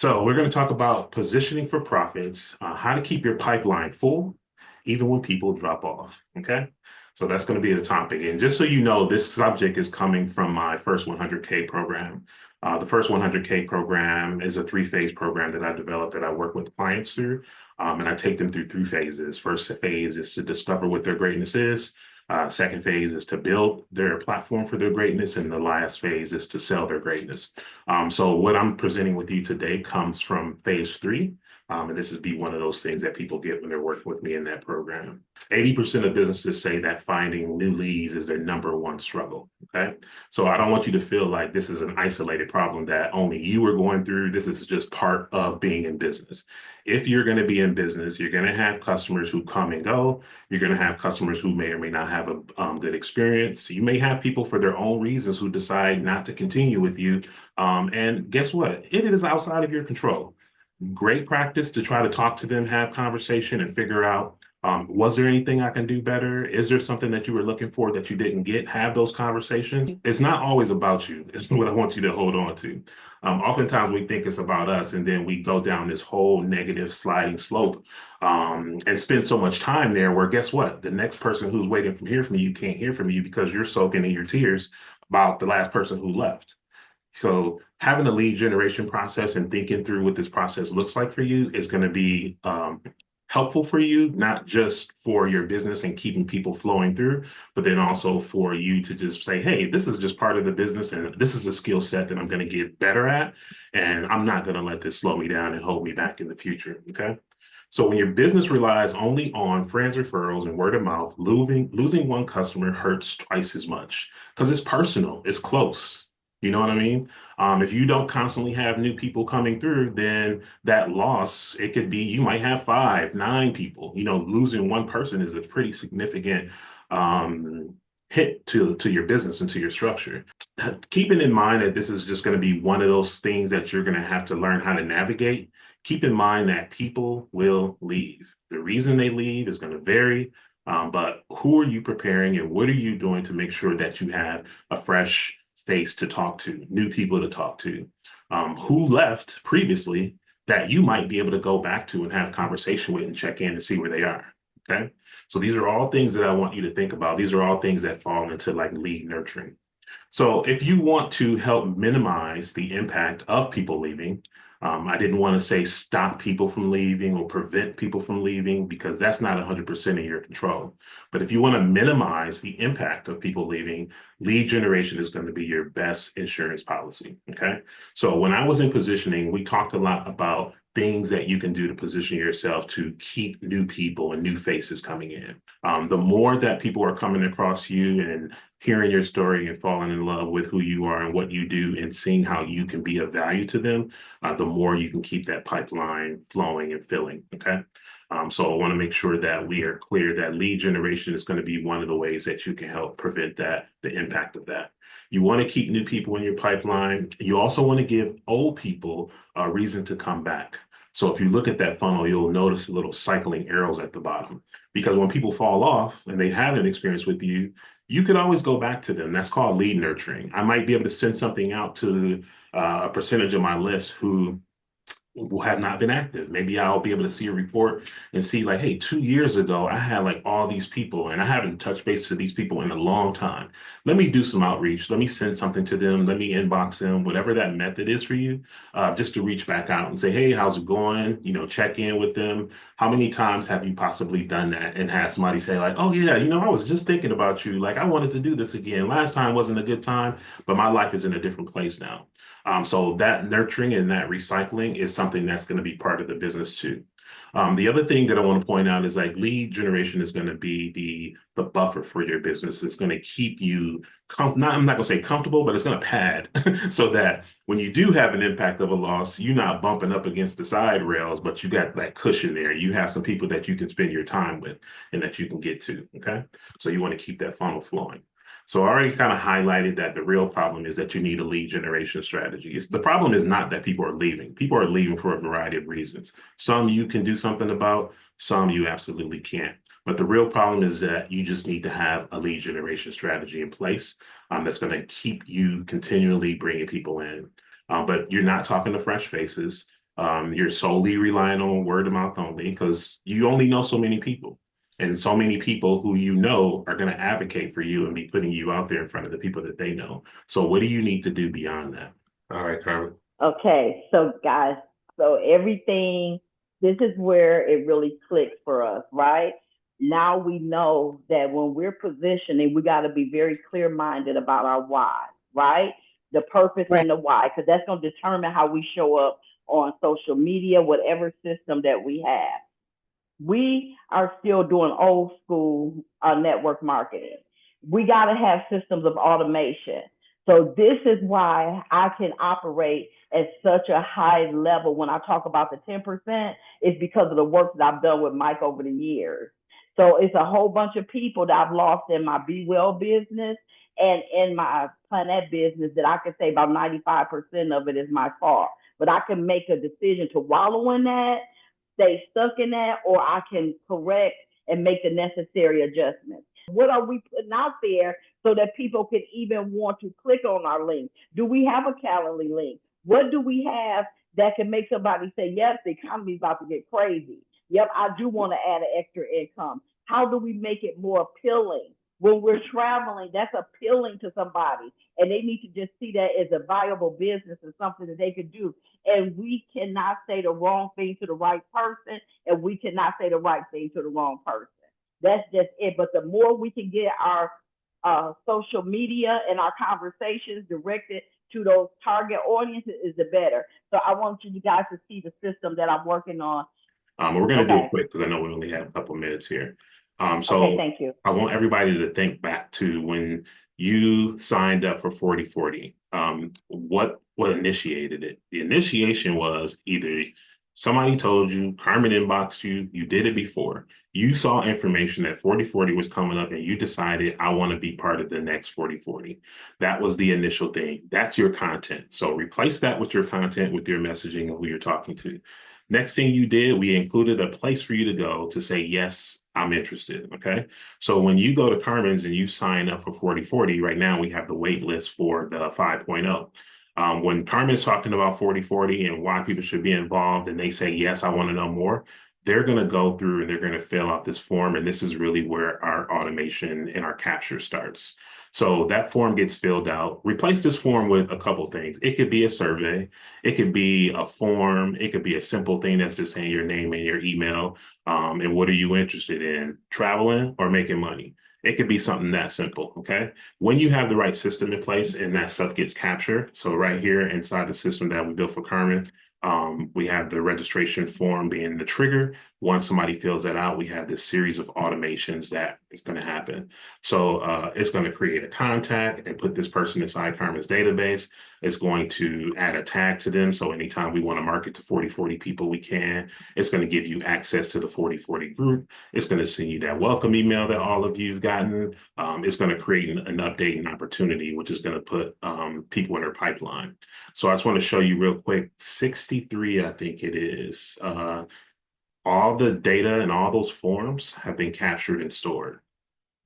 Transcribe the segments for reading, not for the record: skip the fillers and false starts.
So we're going to talk about positioning for profits, how to keep your pipeline full, even when people drop off. Okay. So that's going to be the topic. And just so you know, this subject is coming from my first 100K program. The first 100K program is a three-phase program that I developed that I work with clients through. And I take them through three phases. First phase is to discover what their greatness is. Second phase is to build their platform for their greatness. And the last phase is to sell their greatness. So what I'm presenting with you today comes from phase three. And this is be one of those things that people get when they're working with me in that program. 80% of businesses say that finding new leads is their number one struggle. Okay. So I don't want you to feel like this is an isolated problem that only you are going through. This is just part of being in business. If you're going to be in business, you're going to have customers who come and go. You're going to have customers who may or may not have a good experience. You may have people for their own reasons who decide not to continue with you. And guess what? It is outside of your control. Great practice to try to talk to them, have conversation, and figure out, was there anything I can do better? Is there something that you were looking for that you didn't get? Have those conversations. It's not always about you. It's what I want you to hold on to. Oftentimes we think it's about us, and then we go down this whole negative sliding slope and spend so much time there where guess what? The next person who's waiting to hear from you can't hear from you because you're soaking in your tears about the last person who left. So having a lead generation process and thinking through what this process looks like for you is going to be helpful for you, not just for your business and keeping people flowing through, but then also for you to just say, hey, this is just part of the business and this is a skill set that I'm going to get better at. And I'm not going to let this slow me down and hold me back in the future. Okay. So when your business relies only on friends, referrals, and word of mouth, losing one customer hurts twice as much because it's personal, it's close. You know what I mean? If you don't constantly have new people coming through, then that loss, it could be, you might have 5, 9 people. Losing one person is a pretty significant hit to your business and to your structure. Keeping in mind that this is just going to be one of those things that you're going to have to learn how to navigate, keep in mind that people will leave. The reason they leave is going to vary, but who are you preparing and what are you doing to make sure that you have a fresh face to talk to, new people to talk to, who left previously that you might be able to go back to and have conversation with and check in and see where they are. Okay. So these are all things that I want you to think about. These are all things that fall into like lead nurturing. So if you want to help minimize the impact of people leaving, I didn't want to say stop people from leaving or prevent people from leaving because that's not 100% in your control. But if you want to minimize the impact of people leaving, lead generation is going to be your best insurance policy. Okay. So when I was in positioning, we talked a lot about things that you can do to position yourself to keep new people and new faces coming in. The more that people are coming across you and hearing your story and falling in love with who you are and what you do and seeing how you can be of value to them, the more you can keep that pipeline flowing and filling. Okay. So I want to make sure that we are clear that lead generation is going to be one of the ways that you can help prevent the impact of that. You want to keep new people in your pipeline. You also want to give old people a reason to come back. So if you look at that funnel, you'll notice little cycling arrows at the bottom, because when people fall off and they have an experience with you, you can always go back to them. That's called lead nurturing. I might be able to send something out to a percentage of my list who will have not been active. Maybe I'll be able to see a report and see like, hey, 2 years ago, I had like all these people and I haven't touched base to these people in a long time. Let me do some outreach. Let me send something to them. Let me inbox them, whatever that method is for you, just to reach back out and say, hey, how's it going? Check in with them. How many times have you possibly done that and had somebody say like, oh yeah, I was just thinking about you. Like I wanted to do this again. Last time wasn't a good time, but my life is in a different place now. So that nurturing and that recycling is something that's going to be part of the business too. The other thing that I want to point out is like lead generation is going to be the buffer for your business. It's going to keep you, I'm not going to say comfortable, but it's going to pad so that when you do have an impact of a loss, you're not bumping up against the side rails, but you got that cushion there. You have some people that you can spend your time with and that you can get to. Okay. So you want to keep that funnel flowing. So I already kind of highlighted that the real problem is that you need a lead generation strategy. The problem is not that people are leaving. People are leaving for a variety of reasons. Some you can do something about, some you absolutely can't. But the real problem is that you just need to have a lead generation strategy in place that's going to keep you continually bringing people in. But you're not talking to fresh faces. You're solely relying on word of mouth only because you only know so many people. And so many people who you know are going to advocate for you and be putting you out there in front of the people that they know. So what do you need to do beyond that? All right, Carmen. Okay, so guys, so everything, this is where it really clicks for us, right? Now we know that when we're positioning, we got to be very clear minded about our why, right? The purpose Right. and the why, because that's going to determine how we show up on social media, whatever system that we have. We are still doing old school network marketing. We got to have systems of automation. So this is why I can operate at such a high level when I talk about the 10%, is because of the work that I've done with Mike over the years. So it's a whole bunch of people that I've lost in my Be Well business and in my Planet business that I can say about 95% of it is my fault. But I can make a decision to wallow in that, stay stuck in that, or I can correct and make the necessary adjustments. What are we putting out there so that people can even want to click on our link? Do we have a Calendly link? What do we have that can make somebody say, yes, the economy's about to get crazy. Yep, I do want to add an extra income. How do we make it more appealing? When we're traveling, that's appealing to somebody, and they need to just see that as a viable business and something that they could do. And we cannot say the wrong thing to the right person, and we cannot say the right thing to the wrong person. That's just it. But the more we can get our social media and our conversations directed to those target audiences, is the better. So I want you guys to see the system that I'm working on. We're going to do Okay. it quick because I know we only have a couple minutes here. Okay, thank you. I want everybody to think back to when you signed up for 4040. What initiated it? The initiation was either somebody told you, Carmen inboxed you, you did it before. You saw information that 4040 was coming up and you decided, I want to be part of the next 4040. That was the initial thing. That's your content. So replace that with your content, with your messaging and who you're talking to. Next thing you did, we included a place for you to go to say, yes, I'm interested. Okay. So when you go to Carmen's and you sign up for 4040, right now we have the wait list for the 5.0. When Carmen's talking about 4040 and why people should be involved and they say, yes, I want to know more, they're going to go through and they're going to fill out this form. And this is really where our automation and our capture starts. So that form gets filled out. Replace this form with a couple things. It could be a survey. It could be a form. It could be a simple thing that's just saying your name and your email. And what are you interested in, traveling or making money? It could be something that simple, okay? When you have the right system in place and that stuff gets captured, so right here inside the system that we built for Carmen, we have the registration form being the trigger. Once somebody fills that out, we have this series of automations that is going to happen. So it's going to create a contact and put this person inside Carmen's database. It's going to add a tag to them. So anytime we want to market to 4040 people, we can. It's going to give you access to the 4040 group. It's going to send you that welcome email that all of you've gotten. It's going to create an updating opportunity, which is going to put people in their pipeline. So I just want to show you real quick, 63, I think it is. All the data and all those forms have been captured and stored.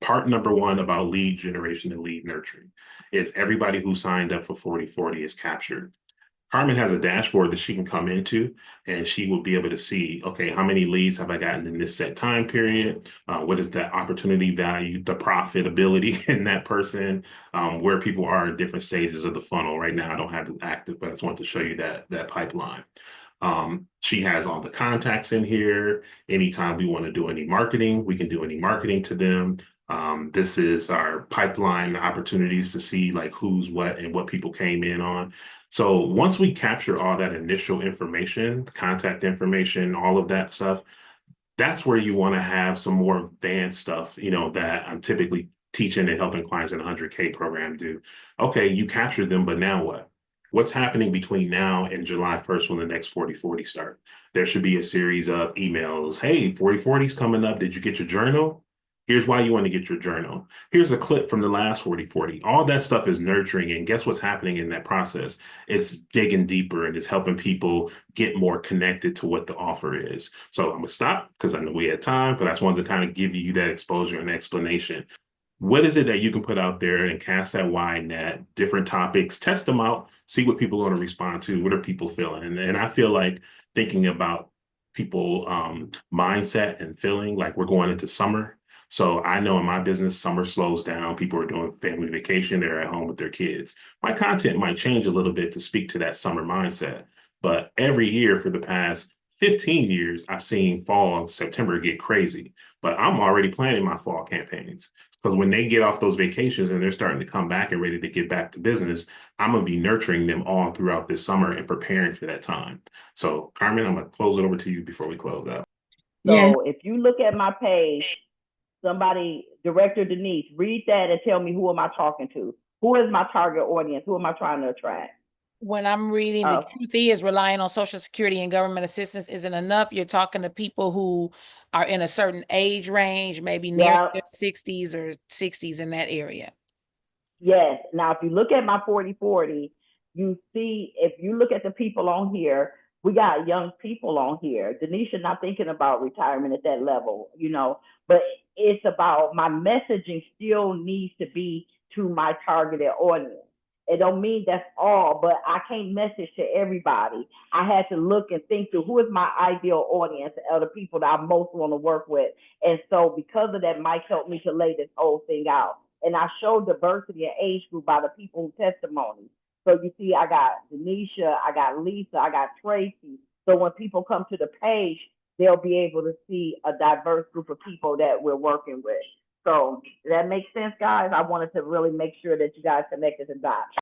Part number one about lead generation and lead nurturing is everybody who signed up for 4040 is captured. Carmen has a dashboard that she can come into and she will be able to see, okay, how many leads have I gotten in this set time period? What is the opportunity value, the profitability in that person, where people are in different stages of the funnel. Right now, I don't have it active, but I just want to show you that pipeline. She has all the contacts in here. Anytime we want to do any marketing, we can do any marketing to them. This is our pipeline opportunities to see like who's what and what people came in on. So once we capture all that initial information, contact information, all of that stuff, that's where you want to have some more advanced stuff, that I'm typically teaching and helping clients in the 100K program do. Okay, you captured them, but now what? What's happening between now and July 1st when the next 4040 start? There should be a series of emails. Hey, 4040 is coming up. Did you get your journal? Here's why you want to get your journal. Here's a clip from the last 4040. All that stuff is nurturing. And guess what's happening in that process? It's digging deeper and it's helping people get more connected to what the offer is. So I'm going to stop because I know we had time, but I just wanted to kind of give you that exposure and explanation. what is it that you can put out there and cast that wide net, different topics, test them out, see what people are going to respond to, what are people feeling? And I feel like thinking about people mindset and feeling like we're going into summer. So I know in my business, summer slows down. People are doing family vacation. They're at home with their kids. My content might change a little bit to speak to that summer mindset. But every year for the past 15 years, I've seen fall, September get crazy. But I'm already planning my fall campaigns. Because when they get off those vacations and they're starting to come back and ready to get back to business, I'm going to be nurturing them all throughout this summer and preparing for that time. So, Carmen, I'm going to close it over to you before we close out. Yes. So if you look at my page, somebody, Director Denise, read that and tell me, who am I talking to? Who is my target audience? Who am I trying to attract? When I'm reading, the truth is relying on Social Security and government assistance isn't enough. You're talking to people who are in a certain age range, maybe near their 60s or 60s in that area. Yes. Now, if you look at my 40/40, you see, if you look at the people on here, we got young people on here. Denisha not thinking about retirement at that level, you know, but it's about my messaging still needs to be to my targeted audience. It don't mean that's all, but I can't message to everybody. I had to look and think through who is my ideal audience of the people that I most want to work with. And so because of that, Mike helped me to lay this whole thing out. And I show diversity in age group by the people who testimony. So you see, I got Denisha, I got Lisa, I got Tracy. So when people come to the page, they'll be able to see a diverse group of people that we're working with. So that makes sense, guys. I wanted to really make sure that you guys connected the dots.